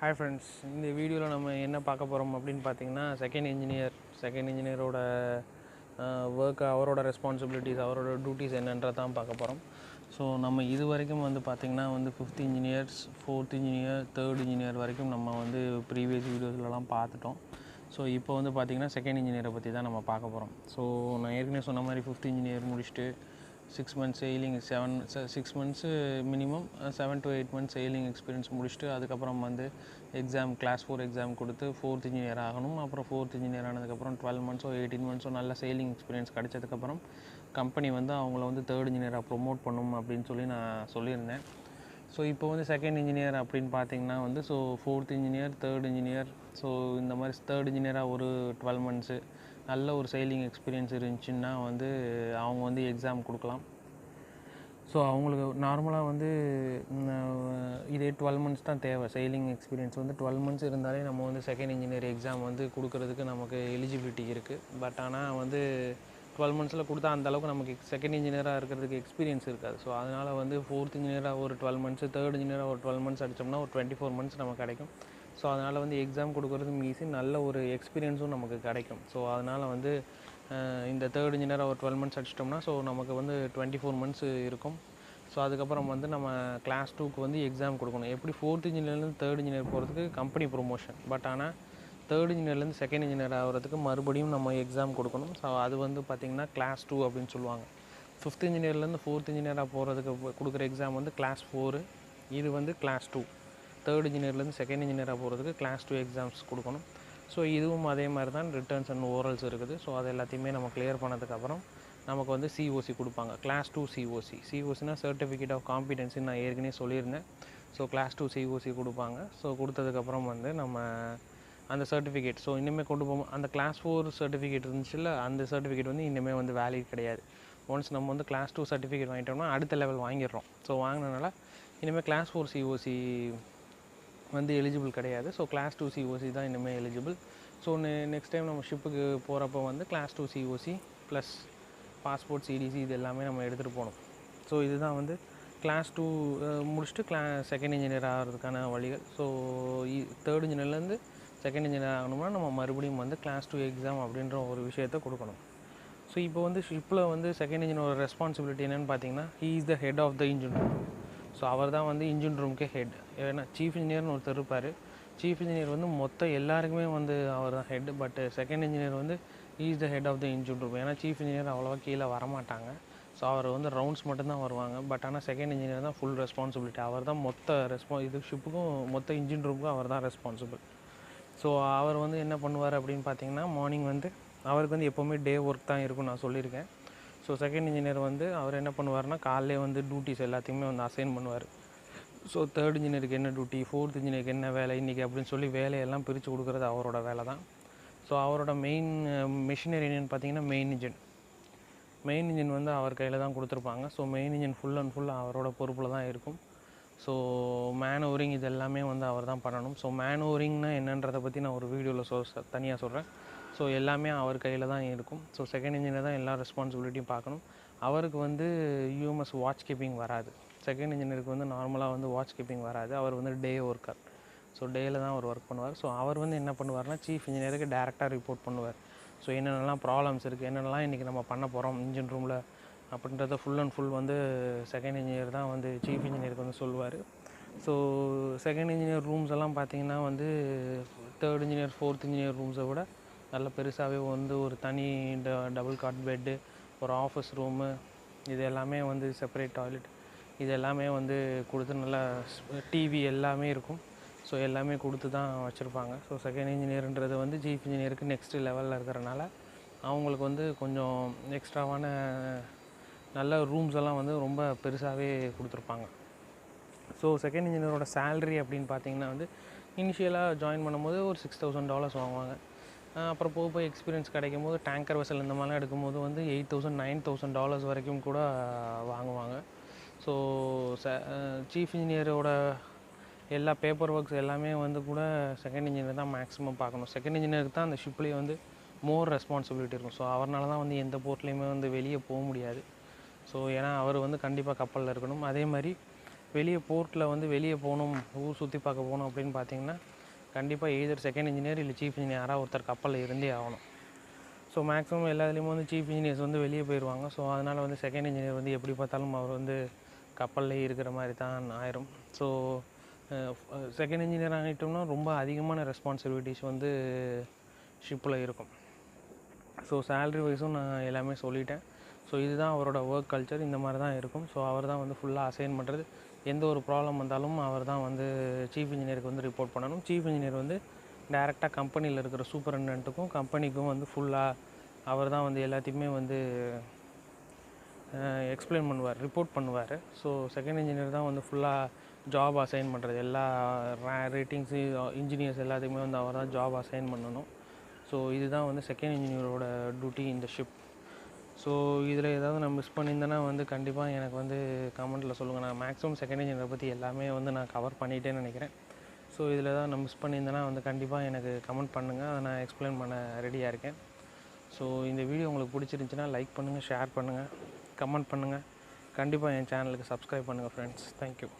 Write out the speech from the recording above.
Hi friends, இந்த வீடியோவில் நம்ம என்ன பார்க்க போகிறோம் அப்படின்னு பார்த்தீங்கன்னா செகண்ட் இன்ஜினியரோட ஒர்க், அவரோட ரெஸ்பான்சிபிலிட்டிஸ், அவரோட டியூட்டிஸ் என்னன்றதான் பார்க்க போகிறோம். ஸோ நம்ம இது வரைக்கும் வந்து பார்த்திங்கன்னா வந்து 5th engineers, 4th engineer, 3rd engineer வரைக்கும் நம்ம வந்து ப்ரீவியஸ் வீடியோஸ்லலாம் பார்த்துட்டோம். ஸோ இப்போ வந்து பார்த்திங்கன்னா செகண்ட் இன்ஜினியரை பற்றி தான் நம்ம பார்க்க போகிறோம். ஸோ நான் ஏற்கனவே சொன்ன மாதிரி 5th இன்ஜினியர் முடிச்சுட்டு 6 months sailing, 6 months minimum 7 to 8 months sailing experience முடிச்சுட்டு அதுக்கப்புறம் வந்து கிளாஸ் 4 எக்ஸாம் கொடுத்து 4th இன்ஜினியர் ஆகணும். அப்புறம் 4th இன்ஜினியர் ஆனதுக்கப்புறம் 12 months 18 months நல்ல சைலிங் எக்ஸ்பீரியன்ஸ் கிடைச்சதுக்கப்புறம் கம்பெனி வந்து அவங்கள வந்து 3rd இன்ஜினியராக ப்ரொமோட் பண்ணணும் அப்படின்னு சொல்லி நான் சொல்லியிருந்தேன். ஸோ இப்போ வந்து செகண்ட் இன்ஜினியர் அப்படின்னு பார்த்தீங்கன்னா வந்து 4th engineer, 3rd engineer, so இந்த மாதிரி 3rd இன்ஜினியராக ஒரு 12 months நல்ல ஒரு சைலிங் எக்ஸ்பீரியன்ஸ் இருந்துச்சுன்னா வந்து அவங்க வந்து எக்ஸாம் கொடுக்கலாம். ஸோ அவங்களுக்கு நார்மலாக வந்து இதே 12 months தான் தேவை. சைலிங் எக்ஸ்பீரியன்ஸ் வந்து 12 months இருந்தாலே நம்ம வந்து செகண்ட் இன்ஜினியர் எக்ஸாம் வந்து கொடுக்கறதுக்கு நமக்கு எலிஜிபிலிட்டி இருக்குது. பட் ஆனால் வந்து 12 months கொடுத்தா அந்தளவுக்கு நமக்கு செகண்ட் இன்ஜினியராக இருக்கிறதுக்கு எக்ஸ்பீரியன்ஸ் இருக்காது. ஸோ அதனால் வந்து 4th இன்ஜினியராக ஒரு 12 months, 3rd இன்ஜினியராக ஒரு 12 months அடித்தோம்னா ஒரு 24 months நமக்கு கிடைக்கும். ஸோ அதனால் வந்து எக்ஸாம் கொடுக்குறதும் ஈஸி, நல்ல ஒரு எக்ஸ்பீரியன்ஸும் நமக்கு கிடைக்கும். ஸோ அதனால் வந்து இந்த 3rd இன்ஜினியராக ஒரு 12 months அடிச்சிட்டோம்னா ஸோ நமக்கு வந்து 24 months இருக்கும். ஸோ அதுக்கப்புறம் வந்து நம்ம கிளாஸ் 2க்கு வந்து எக்ஸாம் கொடுக்கணும். எப்படி 4th இன்ஜினியர்லேருந்து 3rd இன்ஜினியர் போகிறதுக்கு கம்பெனி ப்ரொமோஷன், பட் ஆனால் 3rd இன்ஜினியர்லேருந்து செகண்ட் இன்ஜினியர் ஆகிறதுக்கு மறுபடியும் நம்ம எக்ஸாம் கொடுக்கணும். ஸோ அது வந்து பார்த்திங்கன்னா கிளாஸ் 2 அப்படின்னு சொல்லுவாங்க. 5th இன்ஜினியர்லேருந்து 4th இன்ஜினியராக போகிறதுக்கு கொடுக்குற எக்ஸாம் வந்து கிளாஸ் 4, இது வந்து கிளாஸ் 2. 3rd இன்ஜினியர்லேருந்து செகண்ட் இன்ஜினியராக போகிறதுக்கு கிளாஸ் 2 எக்ஸாம்ஸ் கொடுக்கணும். ஸோ இதுவும் அதே மாதிரி தான் ரிட்டர்ன்ஸ் அண்ட் ஓரல்ஸ் இருக்குது. ஸோ அது எல்லாத்தையுமே நம்ம கிளியர் பண்ணதுக்கப்புறம் நமக்கு வந்து சிஓசி கொடுப்பாங்க. கிளாஸ் 2 சிஓசினா சர்டிஃபிகேட் ஆஃப் காம்பிடென்சின்னு நான் ஏற்கனவே சொல்லியிருந்தேன். ஸோ கிளாஸ் 2 சிஓசி கொடுப்பாங்க. ஸோ கொடுத்ததுக்கப்புறம் வந்து நம்ம அந்த சர்டிஃபிகேட் ஸோ இனிமேல் கொண்டு போகும். அந்த கிளாஸ் 4 சர்டிஃபிகேட் இருந்துச்சுல்ல, அந்த சர்டிஃபிகேட் வந்து இனிமேல் வந்து வேலிட் கிடையாது. ஒன்ஸ் நம்ம வந்து கிளாஸ் 2 சர்டிஃபிகேட் வாங்கிட்டோம்னா அடுத்த லெவல் வாங்கிடுறோம். ஸோ வாங்கினதுனால இனிமேல் கிளாஸ் 4 சிஓசி வந்து எலிஜிபிள் கிடையாது. ஸோ கிளாஸ் 2 சிஓசி தான் இனிமேல் எலிஜிபிள். ஸோ நெக்ஸ்ட் டைம் நம்ம ஷிப்புக்கு போகிறப்போ வந்து class 2 COC plus passport, CDC இது எல்லாமே நம்ம எடுத்துகிட்டு போகணும். ஸோ இதுதான் வந்து கிளாஸ் 2 முடிச்சுட்டு செகண்ட் இன்ஜினியர் ஆகிறதுக்கான வழிகள். ஸோ 3rd இன்ஜினியர்லேருந்து செகண்ட் இன்ஜினியர் ஆகணும்னா நம்ம மறுபடியும் வந்து கிளாஸ் 2 எக்ஸாம் அப்படின்ற ஒரு விஷயத்தை கொடுக்கணும். ஸோ இப்போ வந்து ஷிப்பில் வந்து செகண்ட் இன்ஜினோட ரெஸ்பான்சிபிலிட்டி என்னென்னு பார்த்தீங்கன்னா, he is the head of the engine room. So அவர் தான் வந்து இன்ஜின் ரூமுக்கே ஹெட். ஏன்னா சீஃப் இன்ஜினியர்னு ஒருத்தர் இருப்பார். சீஃப் இன்ஜினியர் வந்து மொத்தம் எல்லாருக்குமே வந்து அவர் தான் ஹெட். பட் செகண்ட் இன்ஜினியர் வந்து he is the head of the engine room. ஏன்னா சீஃப் இன்ஜினியர் அவ்வளோவா கீழே வரமாட்டாங்க. ஸோ அவர் வந்து ரவுண்ட்ஸ் மட்டும்தான் வருவாங்க. பட் ஆனால் செகண்ட் இன்ஜினியர் தான் ஃபுல் ரெஸ்பான்சிபிலிட்டி. அவர் தான் மொத்த இது ஷிப்புக்கும் மொத்த இன்ஜின் ரூமுக்கும் அவர் தான் ரெஸ்பான்சிபிள். ஸோ அவர் வந்து என்ன பண்ணுவார் அப்படின்னு பார்த்தீங்கன்னா, மார்னிங் வந்து அவருக்கு வந்து எப்போவுமே டே ஒர்க் தான் இருக்கும்னு நான் சொல்லியிருக்கேன். ஸோ செகண்ட் இன்ஜினியர் வந்து அவர் என்ன பண்ணுவார்னா, காலையிலே வந்து டியூட்டிஸ் எல்லாத்தையுமே வந்து அசைன் பண்ணுவார். ஸோ 3rd இன்ஜினியருக்கு என்ன டியூட்டி, 4th இன்ஜினியருக்கு என்ன வேலை இன்றைக்கி அப்படின்னு சொல்லி வேலையெல்லாம் பிரித்து கொடுக்குறது அவரோட வேலை தான். ஸோ அவரோட மெயின் மெஷினரி என்னென்னு பார்த்தீங்கன்னா மெயின் இன்ஜின் வந்து அவர் கையில் தான் கொடுத்துருப்பாங்க. So main engine full and full அவரோட பொறுப்பில் தான் இருக்கும். ஸோ மேனோவரிங் இது எல்லாமே வந்து அவர் தான் பண்ணணும். ஸோ மேனோவரிங்னா என்னன்றதை பற்றி நான் ஒரு வீடியோவில் தனியாக சொல்கிறேன். ஸோ எல்லாமே அவர் கையில் தான் இருக்கும். ஸோ செகண்ட் இன்ஜினியர் தான் எல்லா ரெஸ்பான்சிபிலிட்டியும் பார்க்கணும். அவருக்கு வந்து யூஎம்எஸ் வாட்ச் கீப்பிங் வராது. செகண்ட் இன்ஜினியருக்கு வந்து நார்மலாக வந்து வாட்ச் கீப்பிங் வராது. அவர் வந்து டே ஒர்க்கர். ஸோ டேயில் தான் அவர் ஒர்க் பண்ணுவார். ஸோ அவர் வந்து என்ன பண்ணுவார்னா, சீஃப் இன்ஜினியருக்கு டேரெக்டாக ரிப்போர்ட் பண்ணுவார். ஸோ என்னென்னலாம் ப்ராப்ளம்ஸ் இருக்குது, என்னென்னலாம் இன்றைக்கி நம்ம பண்ண போகிறோம் இன்ஜின் ரூமில் அப்படின்றத ஃபுல் அண்ட் ஃபுல் வந்து செகண்ட் இன்ஜினியர் தான் வந்து சீஃப் இன்ஜினியருக்கு வந்து சொல்லுவார். ஸோ செகண்ட் இன்ஜினியர் ரூம்ஸ் எல்லாம் பார்த்திங்கன்னா வந்து 3rd இன்ஜினியர் 4th இன்ஜினியர் ரூம்ஸை விட நல்ல பெருசாகவே வந்து ஒரு தனி டபுள் காட் பெட்டு, ஒரு ஆஃபீஸ் ரூமு, இது எல்லாமே வந்து செப்பரேட் டாய்லெட், இது எல்லாமே வந்து கொடுத்து நல்லா டிவி எல்லாமே இருக்கும். ஸோ எல்லாமே கொடுத்து தான் வச்சுருப்பாங்க. ஸோ செகண்ட் இன்ஜினியர்ன்றது வந்து சீஃப் இன்ஜினியருக்கு நெக்ஸ்ட்டு லெவலில் இருக்கிறனால அவங்களுக்கு வந்து கொஞ்சம் எக்ஸ்ட்ராவான நல்ல ரூம்ஸ் எல்லாம் வந்து ரொம்ப பெருசாகவே கொடுத்துருப்பாங்க. ஸோ செகண்ட் இன்ஜினியரோட சேலரி அப்படின்னு பார்த்தீங்கன்னா வந்து இனிஷியலாக ஜாயின் பண்ணும்போது ஒரு $6,000 வாங்குவாங்க. அப்புறம் போய் எக்ஸ்பீரியன்ஸ் கிடைக்கும் போது டேங்கர் வெசல் இந்த மாதிரிலாம் எடுக்கும்போது வந்து $8,000 $9,000 வரைக்கும் கூட வாங்குவாங்க. ஸோ சீஃப் இன்ஜினியரோட எல்லா பேப்பர் ஒர்க்ஸ் எல்லாமே வந்து கூட செகண்ட் இன்ஜினியர் தான் மேக்ஸிமம் பார்க்கணும். செகண்ட் இன்ஜினியருக்கு தான் அந்த ஷிப்லேயே வந்து மோர் ரெஸ்பான்சிபிலிட்டி இருக்கும். ஸோ அவரால் தான் வந்து எந்த போர்ட்லேயுமே வந்து வெளியே போக முடியாது. ஸோ ஏன்னா அவர் வந்து கண்டிப்பாக கப்பலில் இருக்கணும். அதே மாதிரி வெளியே போர்ட்டில் வந்து வெளியே போகணும், ஊர் சுற்றி பார்க்க போகணும் அப்படின்னு பார்த்தீங்கன்னா கண்டிப்பாக எய்தர் செகண்ட் இன்ஜினியர் இல்லை சீஃப் இன்ஜினியர் யாராவது ஒருத்தர் கப்பலில் இருந்தே ஆகணும். ஸோ மேக்ஸிமம் எல்லா இதுலேயுமே வந்து சீஃப் இன்ஜினியர்ஸ் வந்து வெளியே போயிடுவாங்க. ஸோ அதனால் வந்து செகண்ட் இன்ஜினியர் வந்து எப்படி பார்த்தாலும் அவர் வந்து கப்பல்லே இருக்கிற மாதிரி தான் ஆயிரும். ஸோ செகண்ட் இன்ஜினியர் ஆகிட்டோம்னா ரொம்ப அதிகமான ரெஸ்பான்சிபிலிட்டிஸ் வந்து ஷிப்பில் இருக்கும். ஸோ சேல்ரி வைஸும் நான் எல்லாமே சொல்லிட்டேன். ஸோ இதுதான் அவரோட ஒர்க் கல்ச்சர், இந்த மாதிரி தான் இருக்கும். ஸோ அவர் தான் வந்து ஃபுல்லாக அசைன் பண்ணுறது. எந்த ஒரு ப்ராப்ளம் வந்தாலும் அவர் தான் வந்து சீஃப் இன்ஜினியருக்கு வந்து ரிப்போர்ட் பண்ணணும். சீஃப் இன்ஜினியர் வந்து டைரெக்டாக கம்பெனியில் இருக்கிற சூப்பரண்டென்ட்டுக்கும் கம்பெனிக்கும் வந்து ஃபுல்லாக அவர் தான் வந்து எல்லாத்தையுமே வந்து எக்ஸ்பிளைன் பண்ணுவார், ரிப்போர்ட் பண்ணுவார். ஸோ செகண்ட் இன்ஜினியர் தான் வந்து ஃபுல்லாக ஜாப் அசைன் பண்ணுறது. எல்லா ரேட்டிங்ஸு இன்ஜினியர்ஸ் எல்லாத்தையுமே வந்து அவர் தான் ஜாப் அசைன் பண்ணணும். ஸோ இதுதான் வந்து செகண்ட் இன்ஜினியரோட டியூட்டி இந்த ஷிப். ஸோ இதில் ஏதாவது நான் மிஸ் பண்ணியிருந்தேன்னா வந்து கண்டிப்பாக எனக்கு வந்து கமெண்ட்டில் சொல்லுங்கள். நான் மேக்ஸிமம் செகண்ட் இன்ஜினியரை பற்றி எல்லாமே வந்து நான் கவர் பண்ணிகிட்டேன்னு நினைக்கிறேன். ஸோ இதில் ஏதாவது நான் மிஸ் பண்ணியிருந்தேன்னா வந்து கண்டிப்பாக எனக்கு கமெண்ட் பண்ணுங்கள், அதை நான் எக்ஸ்பிளைன் பண்ண ரெடியாக இருக்கேன். ஸோ இந்த வீடியோ உங்களுக்கு பிடிச்சிருந்துச்சின்னா லைக் பண்ணுங்கள், ஷேர் பண்ணுங்கள், கமெண்ட் பண்ணுங்கள். கண்டிப்பாக என் சேனலுக்கு சப்ஸ்கிரைப் பண்ணுங்கள் ஃப்ரெண்ட்ஸ். தேங்க்யூ.